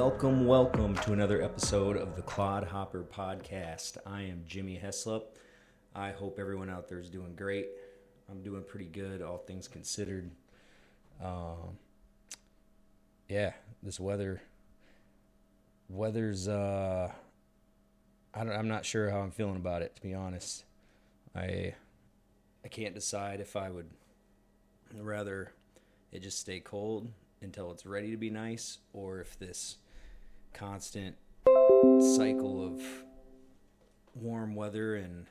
Welcome to another episode of the Clodhopper podcast. I am Jimmy Heslop. I hope everyone out there is doing great. I'm doing pretty good, all things considered. This weather's I'm not sure how I'm feeling about it, to be honest. I can't decide if I would rather it just stay cold until it's ready to be nice, or if this constant cycle of warm weather and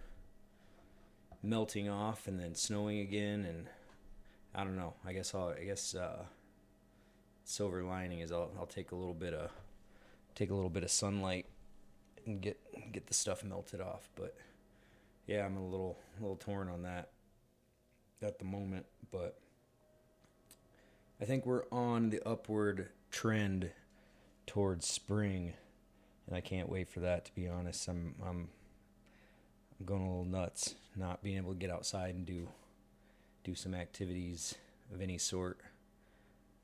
melting off and then snowing again, and I don't know. I guess silver lining is I'll take a little bit of sunlight and get the stuff melted off. But yeah, I'm a little torn on that at the moment, but I think we're on the upward trend towards spring, and I can't wait for that, to be honest. I'm going a little nuts not being able to get outside and do some activities of any sort,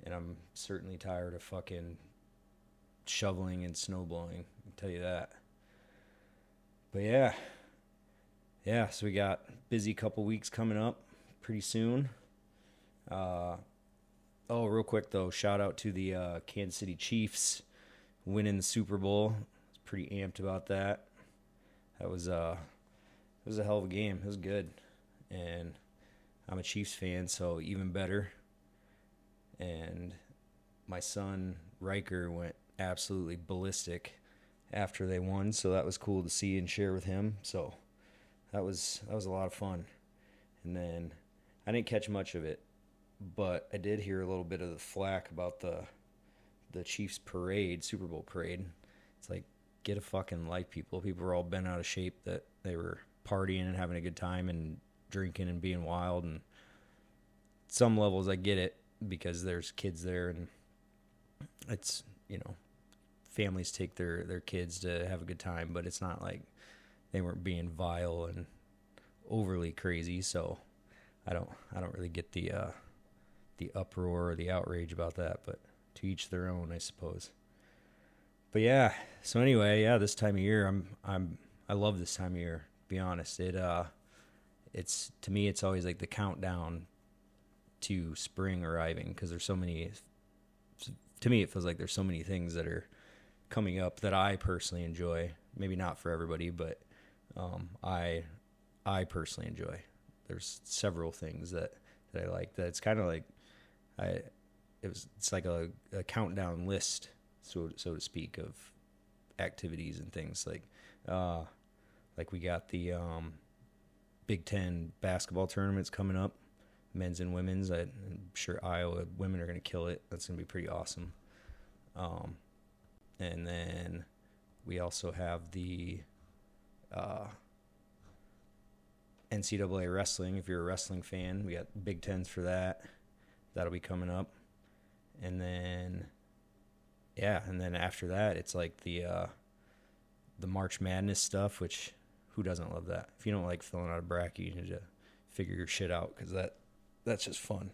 and I'm certainly tired of fucking shoveling and snow blowing, I'll tell you that. But yeah, so we got busy couple weeks coming up pretty soon. Real quick though, shout out to the Kansas City Chiefs winning the Super Bowl. I was pretty amped about that. It was a hell of a game. It was good, and I'm a Chiefs fan, so even better. And my son Riker went absolutely ballistic after they won, so that was cool to see and share with him. So that was a lot of fun. And then I didn't catch much of it, but I did hear a little bit of the flack about the Chiefs parade, Super Bowl parade. It's like, get a fucking life, people. People were all bent out of shape that they were partying and having a good time and drinking and being wild. And some levels I get it, because there's kids there, and it's, families take their kids to have a good time, but it's not like they weren't being vile and overly crazy. So I don't really get the uproar or the outrage about that, but to each their own, I suppose. But yeah, so anyway, this time of year, I love this time of year, to be honest. It's, to me, it's always like the countdown to spring arriving, because there's so many, to me, it feels like there's so many things that are coming up that I personally enjoy. Maybe not for everybody, but I personally enjoy. There's several things that I like. That it's kind of like it's like a countdown list, so to speak, of activities and things. Like we got the Big Ten basketball tournaments coming up, men's and women's. I'm sure Iowa women are going to kill it. That's going to be pretty awesome. And then we also have the NCAA wrestling. If you're a wrestling fan, we got Big Tens for that. That'll be coming up. And then after that, it's like the March Madness stuff, which who doesn't love that? If you don't like filling out a bracket, you need to figure your shit out, because that's just fun.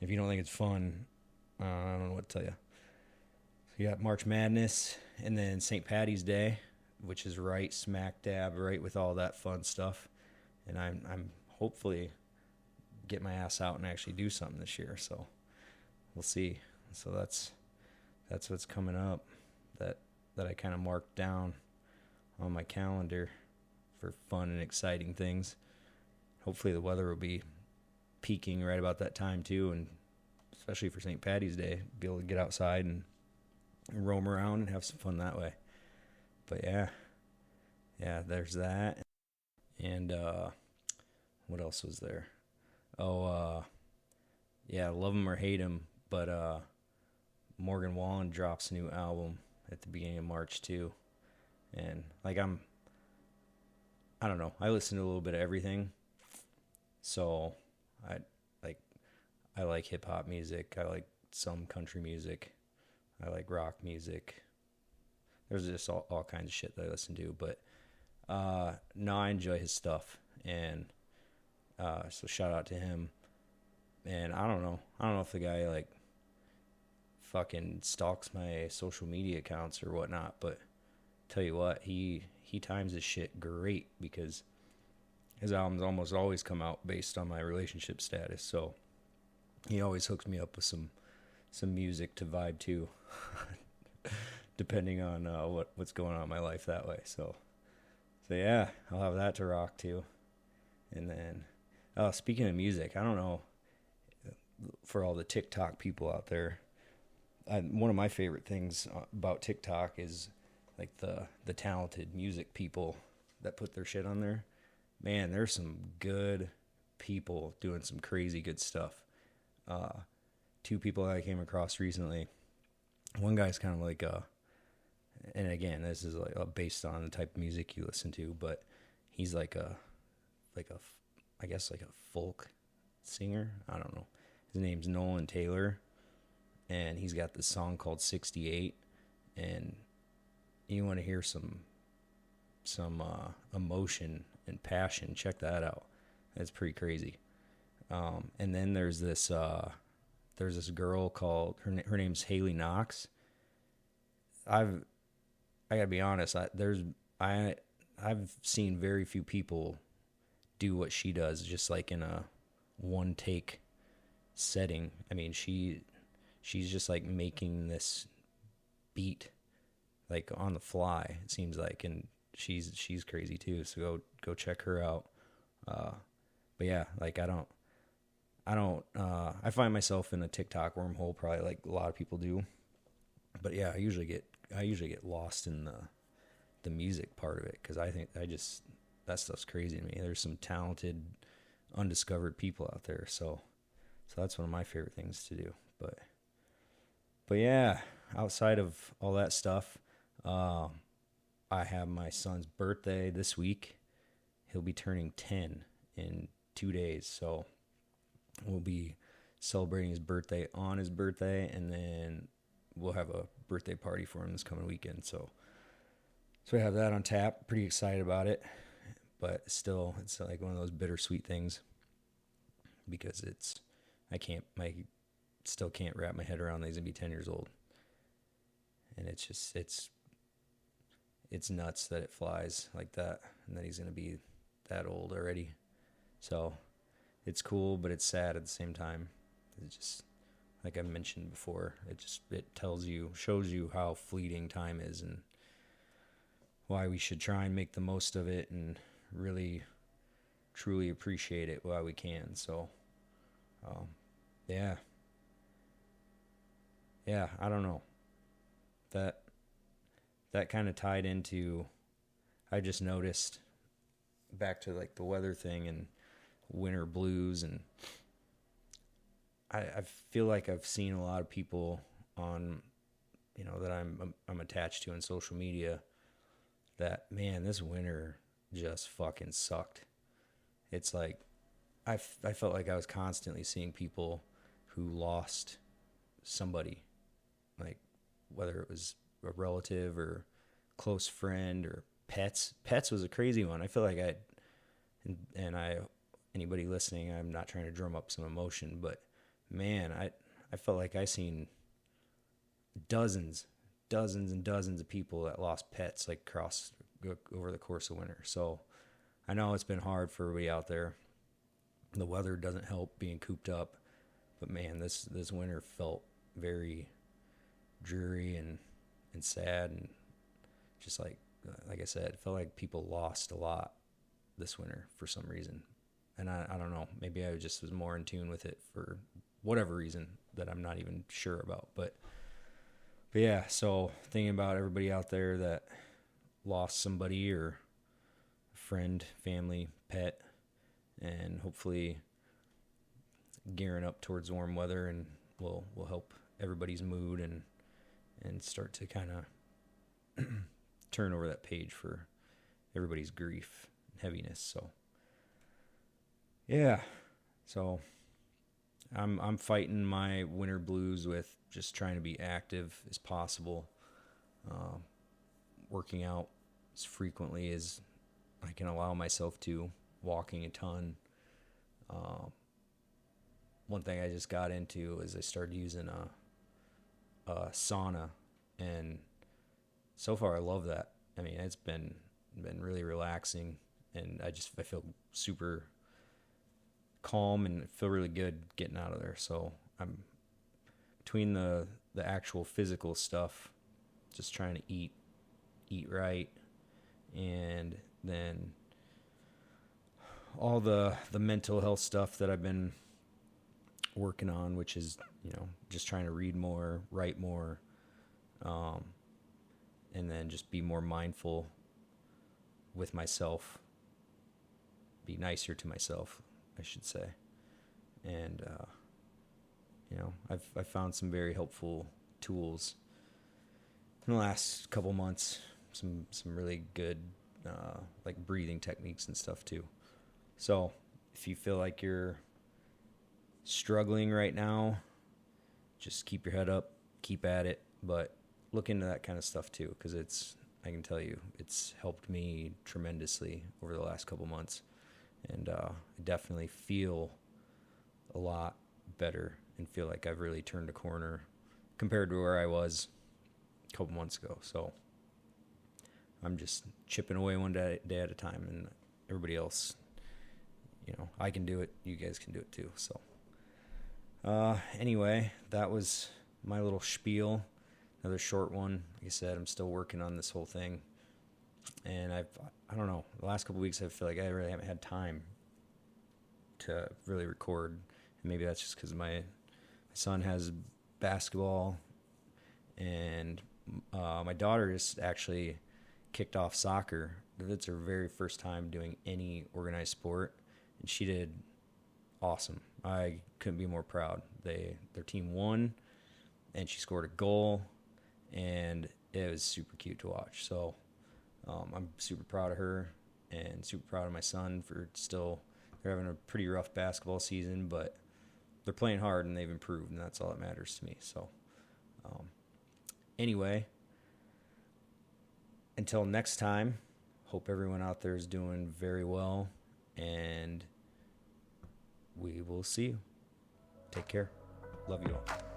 If you don't think it's fun, I don't know what to tell you. So you got March Madness, and then St. Patty's Day, which is right smack dab right with all that fun stuff. And I'm hopefully get my ass out and actually do something this year. So we'll see. So that's what's coming up that I kind of marked down on my calendar for fun and exciting things. Hopefully the weather will be peaking right about that time too, and especially for St. Patty's Day, be able to get outside and roam around and have some fun that way. But yeah, there's that. And what else was there? Love 'em or hate 'em, but Morgan Wallen drops a new album at the beginning of March too. And I don't know, I listen to a little bit of everything. So I like hip hop music. I like some country music. I like rock music. There's just all kinds of shit that I listen to, but no, I enjoy his stuff, and so shout out to him. And I don't know if the guy fucking stalks my social media accounts or whatnot. But tell you what, he times his shit great because his albums almost always come out based on my relationship status. So he always hooks me up with some music to vibe to, depending on what's going on in my life that way. So yeah, I'll have that to rock to. And then, speaking of music, I don't know, for all the TikTok people out there, one of my favorite things about TikTok is like the talented music people that put their shit on there. Man, there's some good people doing some crazy good stuff. Two people that I came across recently. One guy's kind of like and again, this is like based on the type of music you listen to, but he's like a I guess like a folk singer. I don't know. His name's Nolan Taylor, and he's got this song called 68, and you want to hear some emotion and passion, check that out. It's pretty crazy. And then there's this girl called her name's Haley Knox. I gotta be honest. I've seen very few people do what she does, just like in a one take setting. I mean, she's just like making this beat like on the fly, it seems like, and she's crazy too. So go check her out. But yeah, like I find myself in the TikTok wormhole, probably like a lot of people do. But yeah, I usually get lost in the music part of it, because I think that stuff's crazy to me. There's some talented, undiscovered people out there, so that's one of my favorite things to do. But yeah, outside of all that stuff, I have my son's birthday this week. He'll be turning 10 in 2 days, so we'll be celebrating his birthday on his birthday, and then we'll have a birthday party for him this coming weekend. So we have that on tap. Pretty excited about it, but still, it's like one of those bittersweet things, because I still can't wrap my head around that he's gonna be 10 years old, and it's nuts that it flies like that, and that he's gonna be that old already. So it's cool, but it's sad at the same time. It's just, like I mentioned before, it shows you how fleeting time is, and why we should try and make the most of it and really truly appreciate it while we can. So yeah, I don't know, that kind of tied into, I just noticed, back to like the weather thing and winter blues, and I feel like I've seen a lot of people on, that I'm attached to in social media, that, man, this winter just fucking sucked. It's like I felt like I was constantly seeing people who lost somebody, like whether it was a relative or close friend or pets. Pets was a crazy one. I feel like anybody listening, I'm not trying to drum up some emotion, but man, I felt like I seen dozens and dozens of people that lost pets, like over the course of winter. So I know it's been hard for everybody out there. The weather doesn't help, being cooped up, but man, this winter felt very dreary and sad, and just like I said, it felt like people lost a lot this winter for some reason. And I don't know, maybe I just was more in tune with it for whatever reason that I'm not even sure about. But yeah, so thinking about everybody out there that lost somebody, or a friend, family, pet, and hopefully gearing up towards warm weather, and will help everybody's mood and start to kind of turn over that page for everybody's grief and heaviness. So yeah, so I'm fighting my winter blues with just trying to be active as possible, working out as frequently as I can allow myself to, walking a ton. One thing I just got into is I started using sauna, and so far I love that. I mean, it's been really relaxing, and I feel super calm and feel really good getting out of there. So I'm between the actual physical stuff, just trying to eat right, and then all the mental health stuff that I've been working on, which is, just trying to read more, write more, and then just be more mindful with myself, be nicer to myself, I should say. And, I've found some very helpful tools in the last couple months, some really good, like breathing techniques and stuff too. So if you feel like you're struggling right now, just keep your head up, keep at it, but look into that kind of stuff too, because I can tell you, it's helped me tremendously over the last couple months, and I definitely feel a lot better and feel like I've really turned a corner compared to where I was a couple months ago. So I'm just chipping away one day at a time, and everybody else, I can do it, you guys can do it too. So anyway, that was my little spiel. Another short one. Like I said, I'm still working on this whole thing, and I don't know, the last couple weeks I feel like I really haven't had time to really record, and maybe that's just because my son has basketball, and my daughter just actually kicked off soccer. It's her very first time doing any organized sport, and she did awesome. I couldn't be more proud. Their team won, and she scored a goal, and it was super cute to watch. So I'm super proud of her and super proud of my son they're having a pretty rough basketball season, but they're playing hard and they've improved, and that's all that matters to me. So anyway, until next time, hope everyone out there is doing very well, and we will see you. Take care. Love you all.